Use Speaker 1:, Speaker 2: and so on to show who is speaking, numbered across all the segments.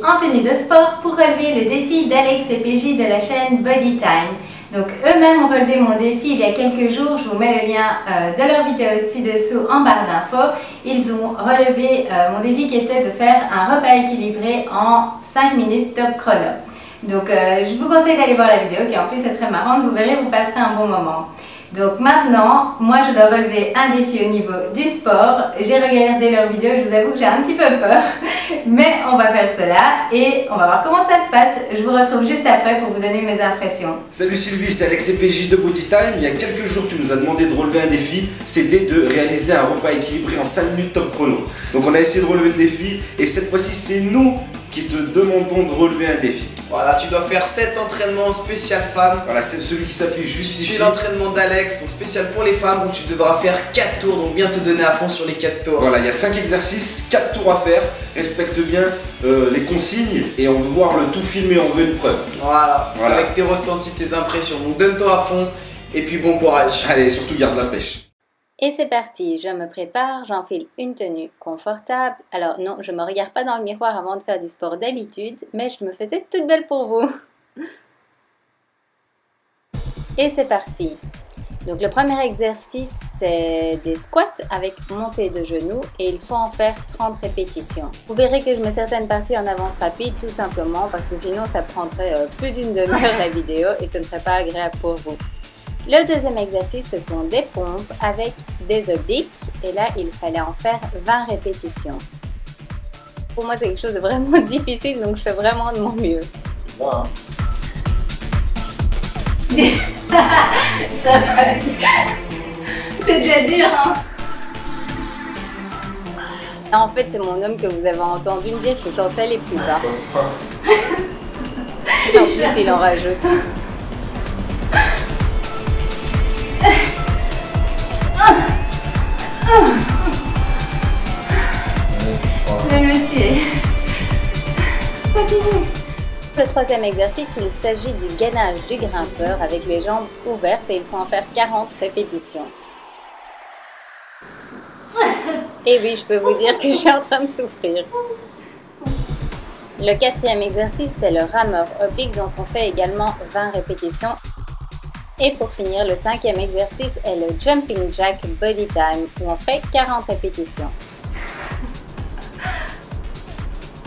Speaker 1: en tenue de sport pour relever le défi d'Alex et PJ de la chaîne Body Time. Donc eux-mêmes ont relevé mon défi il y a quelques jours, je vous mets le lien de leur vidéo ci-dessous en barre d'infos. Ils ont relevé mon défi qui était de faire un repas équilibré en 5 minutes top chrono. Donc je vous conseille d'aller voir la vidéo qui en plus est très marrante, vous verrez, vous passerez un bon moment. Donc maintenant, moi je dois relever un défi au niveau du sport. J'ai regardé leur vidéo, je vous avoue que j'ai un petit peu peur, mais on va faire cela et on va voir comment ça se passe. Je vous retrouve juste après pour vous donner mes impressions.
Speaker 2: Salut Sylvie, c'est Alex et PJ de Body Time. Il y a quelques jours, tu nous as demandé de relever un défi, c'était de réaliser un repas équilibré en 5 minutes top chrono. Donc on a essayé de relever le défi et cette fois-ci, c'est nous qui te demandons de relever un défi.
Speaker 3: Voilà, tu dois faire 7 entraînements spécial femmes.
Speaker 2: Voilà, c'est celui qui s'affiche juste ici.
Speaker 3: C'est l'entraînement d'Alex, donc spécial pour les femmes, où tu devras faire 4 tours, donc bien te donner à fond sur les 4 tours.
Speaker 2: Voilà, il y a 5 exercices, 4 tours à faire. Respecte bien les consignes et on veut voir le tout filmé, on veut une preuve.
Speaker 3: Voilà, avec tes ressentis, tes impressions. Donc donne-toi à fond et puis bon courage.
Speaker 2: Allez, surtout garde la pêche.
Speaker 1: Et c'est parti, je me prépare, j'enfile une tenue confortable. Alors non, je ne me regarde pas dans le miroir avant de faire du sport d'habitude, mais je me faisais toute belle pour vous. Et c'est parti. Donc le premier exercice, c'est des squats avec montée de genoux et il faut en faire 30 répétitions. Vous verrez que je mets certaines parties en avance rapide tout simplement parce que sinon ça prendrait plus d'une demi-heure la vidéo et ce ne serait pas agréable pour vous. Le deuxième exercice, ce sont des pompes avec des obliques et là, il fallait en faire 20 répétitions. Pour moi, c'est quelque chose de vraiment difficile, donc je fais vraiment de mon mieux.
Speaker 2: Wow.
Speaker 1: Ça va. C'est déjà dur, hein? En fait, c'est mon homme que vous avez entendu me dire que je suis censée aller plus bas. En plus, il en rajoute. Je vais me tuer. Continue. Pour le troisième exercice, il s'agit du gainage du grimpeur avec les jambes ouvertes et il faut en faire 40 répétitions. Et oui, je peux vous dire que je suis en train de souffrir. Le quatrième exercice, c'est le rameur oblique dont on fait également 20 répétitions. Et pour finir, le cinquième exercice est le Jumping Jack Body Time où on fait 40 répétitions.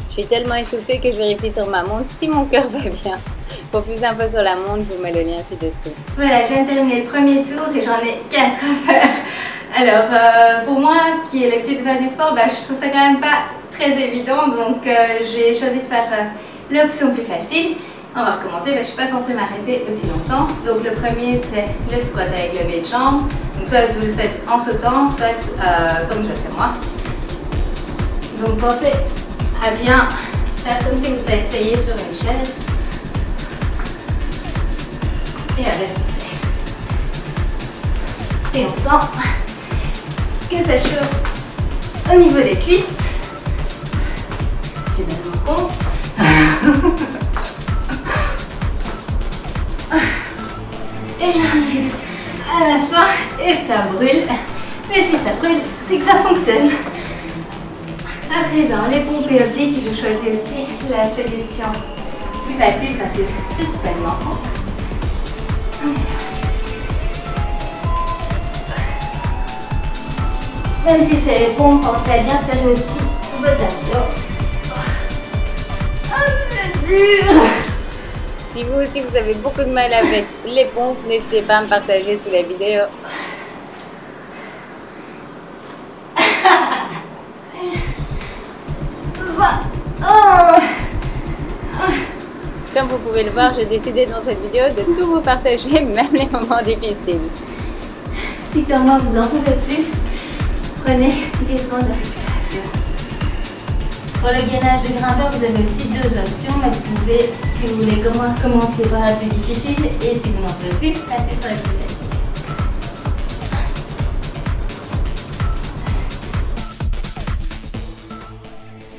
Speaker 1: Je suis tellement essoufflée que je vérifie sur ma montre si mon cœur va bien. Pour plus d'infos sur la montre, je vous mets le lien ci-dessous. Voilà, je viens de terminer le premier tour et j'en ai 4 à faire. Alors, pour moi qui ai l'habitude de faire du sport, je trouve ça quand même pas très évident. Donc, j'ai choisi de faire l'option plus facile. On va recommencer, je ne suis pas censée m'arrêter aussi longtemps. Donc le premier c'est le squat avec levé de jambe. Donc soit vous le faites en sautant, soit comme je le fais moi. Donc pensez à bien faire comme si vous essayiez sur une chaise. Et à respirer. Et on sent que ça chauffe au niveau des cuisses. J'ai bien mon compte. Et là on arrive à la fin et ça brûle. Mais si ça brûle, c'est que ça fonctionne. À présent, les pompes et obliques, je choisis aussi la solution plus facile parce que je suis pas de l'enfant. Même si c'est les pompes, pensez à bien serrer aussi vos abdos. Oh, c'est dur! Si vous aussi vous avez beaucoup de mal avec les pompes, n'hésitez pas à me partager sous la vidéo. Comme vous pouvez le voir, j'ai décidé dans cette vidéo de tout vous partager, même les moments difficiles. Si comme moi vous en pouvez plus, prenez des temps de récupération. Pour le gainage de grimpeur, vous avez aussi 2 options, mais vous pouvez, si vous voulez, commencer par la plus difficile et si vous n'en pouvez plus, passer sur la plus facile.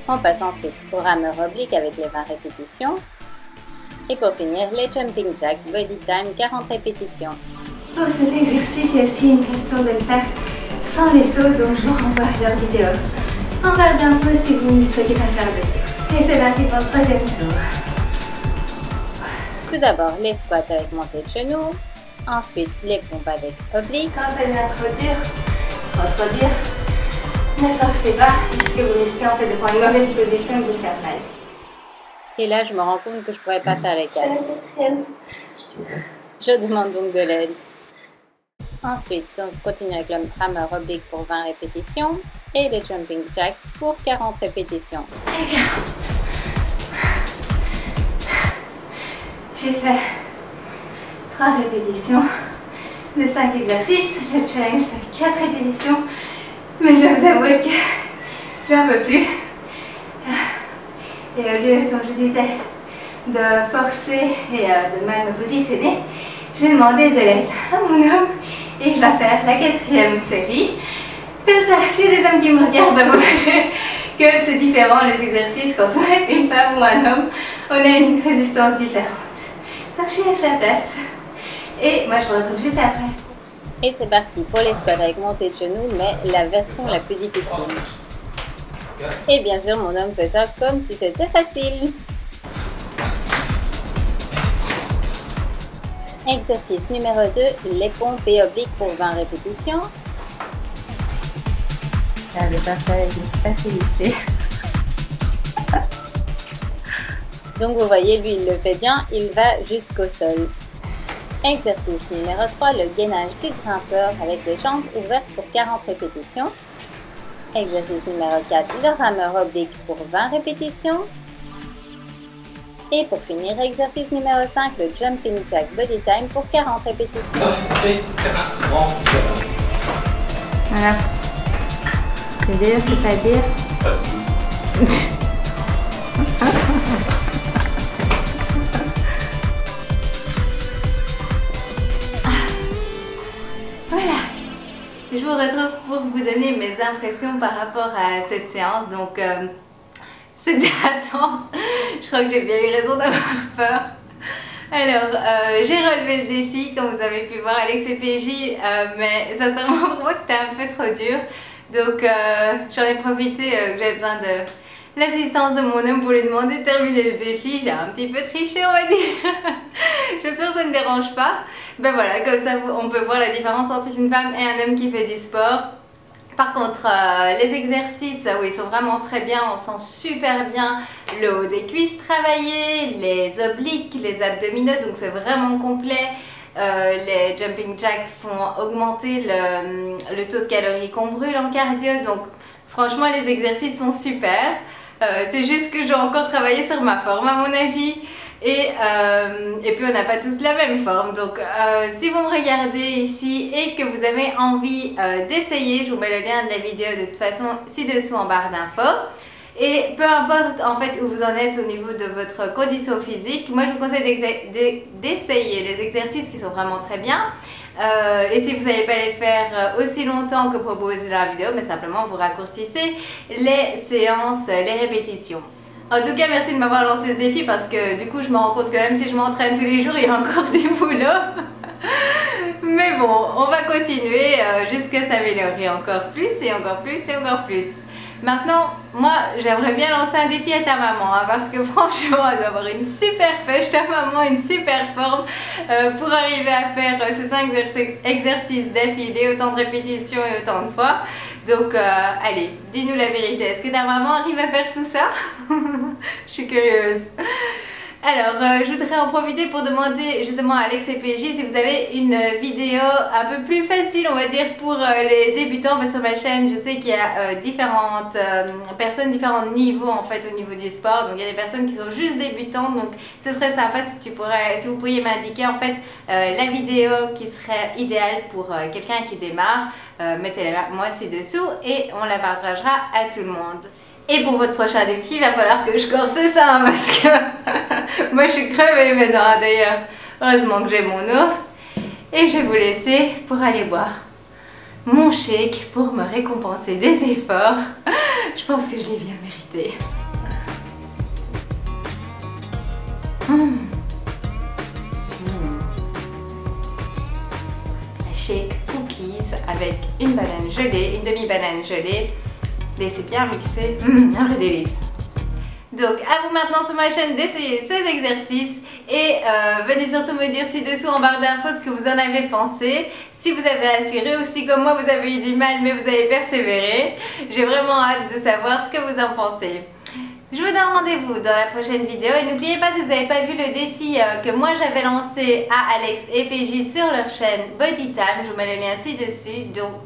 Speaker 1: On passe ensuite au rameur oblique avec les 20 répétitions. Et pour finir, les Jumping Jack Body Time 40 répétitions. Pour cet exercice, il y a aussi une façon de le faire sans les sauts, donc je vous renvoie à leur vidéo en barre d'infos si vous ne souhaitez pas faire de saut. Et c'est parti pour le troisième tour.
Speaker 4: Tout d'abord, les squats avec montée de genoux. Ensuite, les pompes avec oblique.
Speaker 1: Quand ça devient trop dur, trop dur, ne forcez pas, puisque vous risquez en fait de prendre une mauvaise position et de vous faire mal.
Speaker 4: Et là, je me rends compte que je pourrais pas faire les 4. Je demande donc de l'aide. Ensuite, on continue avec le hammer oblique pour 20 répétitions et les jumping jacks pour 40 répétitions.
Speaker 1: Et 40. J'ai fait 3 répétitions de 5 exercices. Le challenge, c'est 4 répétitions. Mais je vous avoue que j'en peux plus. Et au lieu, comme je disais, de forcer et de mal me positionner, j'ai demandé de l'aide à mon homme et il va faire la 4e série. Comme ça, s'il y a des hommes qui me regardent, vous verrez que c'est différent les exercices quand on est une femme ou un homme. On a une résistance différente. Donc je laisse la place. Et moi je vous retrouve juste après.
Speaker 4: Et c'est parti pour les squats avec montée de genoux, mais la version la plus difficile. Et bien sûr, mon homme fait ça comme si c'était facile. Exercice numéro 2, les pompes et obliques pour 20 répétitions.
Speaker 1: J'avais pas ça avec une facilité.
Speaker 4: Donc vous voyez, lui il le fait bien, il va jusqu'au sol. Exercice numéro 3, le gainage du grimpeur avec les jambes ouvertes pour 40 répétitions. Exercice numéro 4, le hammer oblique pour 20 répétitions. Et pour finir, exercice numéro 5, le jumping jack body time pour 40 répétitions.
Speaker 1: Voilà. C'est dur, c'est pas dur. Voilà. Je vous retrouve pour vous donner mes impressions par rapport à cette séance. Donc, c'était intense. Je crois que j'ai bien eu raison d'avoir peur. Alors, j'ai relevé le défi, comme vous avez pu voir, Alex et PJ, mais sincèrement pour moi c'était un peu trop dur. Donc, j'en ai profité que j'avais besoin de l'assistance de mon homme pour lui demander de terminer le défi. J'ai un petit peu triché, on va dire. J'espère que ça ne dérange pas. Ben voilà, comme ça on peut voir la différence entre une femme et un homme qui fait du sport. Par contre, les exercices, oui, ils sont vraiment très bien, on sent super bien le haut des cuisses travaillé, les obliques, les abdominaux, donc c'est vraiment complet. Les jumping jacks font augmenter le taux de calories qu'on brûle en cardio, donc franchement les exercices sont super. C'est juste que je dois encore travailler sur ma forme à mon avis. Et puis on n'a pas tous la même forme, donc si vous me regardez ici et que vous avez envie d'essayer, je vous mets le lien de la vidéo de toute façon ci-dessous en barre d'infos. Et peu importe en fait où vous en êtes au niveau de votre condition physique, moi je vous conseille d'essayer les exercices qui sont vraiment très bien. Et si vous n'allez pas les faire aussi longtemps que proposé dans la vidéo, mais simplement vous raccourcissez les séances, les répétitions. En tout cas, merci de m'avoir lancé ce défi parce que du coup, je me rends compte que même si je m'entraîne tous les jours, il y a encore du boulot. Mais bon, on va continuer jusqu'à s'améliorer encore plus et encore plus et encore plus. Maintenant, moi, j'aimerais bien lancer un défi à ta maman hein, parce que franchement, elle doit avoir une super pêche, ta maman, une super forme pour arriver à faire ces 5 exercices d'affilée, autant de répétitions et autant de fois. Donc, allez, dis-nous la vérité. Est-ce que ta maman arrive à faire tout ça? Je suis curieuse. Alors, je voudrais en profiter pour demander justement à Alex et PJ si vous avez une vidéo un peu plus facile, on va dire, pour les débutants. Mais sur ma chaîne, je sais qu'il y a différentes personnes, différents niveaux en fait au niveau du sport. Donc, il y a des personnes qui sont juste débutantes. Donc, ce serait sympa si vous pourriez m'indiquer en fait la vidéo qui serait idéale pour quelqu'un qui démarre. Mettez-la moi ci-dessous et on la partagera à tout le monde. Et pour votre prochain défi, il va falloir que je corse ça hein, parce que moi je suis crevée maintenant d'ailleurs. Heureusement que j'ai mon eau. Et je vais vous laisser pour aller boire mon shake pour me récompenser des efforts. Je pense que je l'ai bien mérité. Shake cookies avec une banane gelée, une demi-banane gelée. Laissez bien mixer, un vrai délice. Donc à vous maintenant sur ma chaîne d'essayer ces exercices et venez surtout me dire ci-dessous en barre d'infos ce que vous en avez pensé. Si vous avez assuré ou si comme moi vous avez eu du mal mais vous avez persévéré. J'ai vraiment hâte de savoir ce que vous en pensez. Je vous donne rendez-vous dans la prochaine vidéo et n'oubliez pas, si vous n'avez pas vu le défi que moi j'avais lancé à Alex et PJ sur leur chaîne Body Time, je vous mets le lien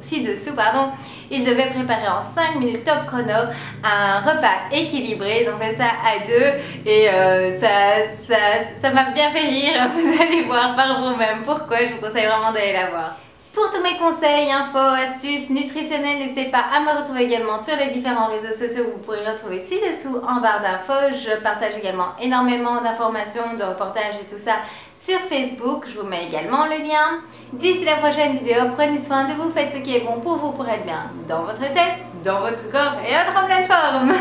Speaker 1: ci-dessous, pardon. Ils devaient préparer en 5 minutes top chrono un repas équilibré. Ils ont fait ça à deux et ça m'a bien fait rire. Vous allez voir par vous-même pourquoi. Je vous conseille vraiment d'aller la voir. Pour tous mes conseils, infos, astuces nutritionnelles, n'hésitez pas à me retrouver également sur les différents réseaux sociaux que vous pourrez retrouver ci-dessous en barre d'infos. Je partage également énormément d'informations, de reportages et tout ça sur Facebook. Je vous mets également le lien. D'ici la prochaine vidéo, prenez soin de vous, faites ce qui est bon pour vous pour être bien dans votre tête, dans votre corps et être en pleine forme.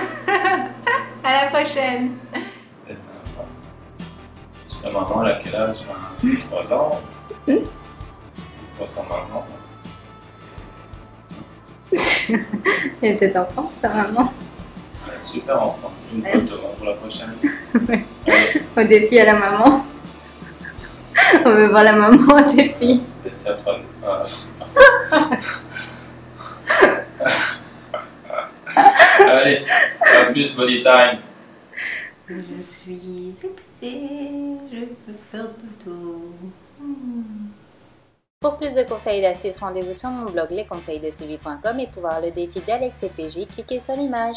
Speaker 1: À la prochaine.
Speaker 5: C'était sympa. La maman, elle a quel âge? 3 ans. Pour sa maman.
Speaker 4: Elle était enfant, sa maman.
Speaker 5: Super enfant. Une photo pour la prochaine.
Speaker 4: Au défi à la maman. On veut voir la maman au défi.
Speaker 5: Spécial Allez, à plus Body Time.
Speaker 1: Je suis épuisée, je veux faire dodo.
Speaker 4: Pour plus de conseils et d'astuces, rendez-vous sur mon blog lesconseilsdesuivi.com et pour voir le défi d'Alex et PJ, cliquez sur l'image.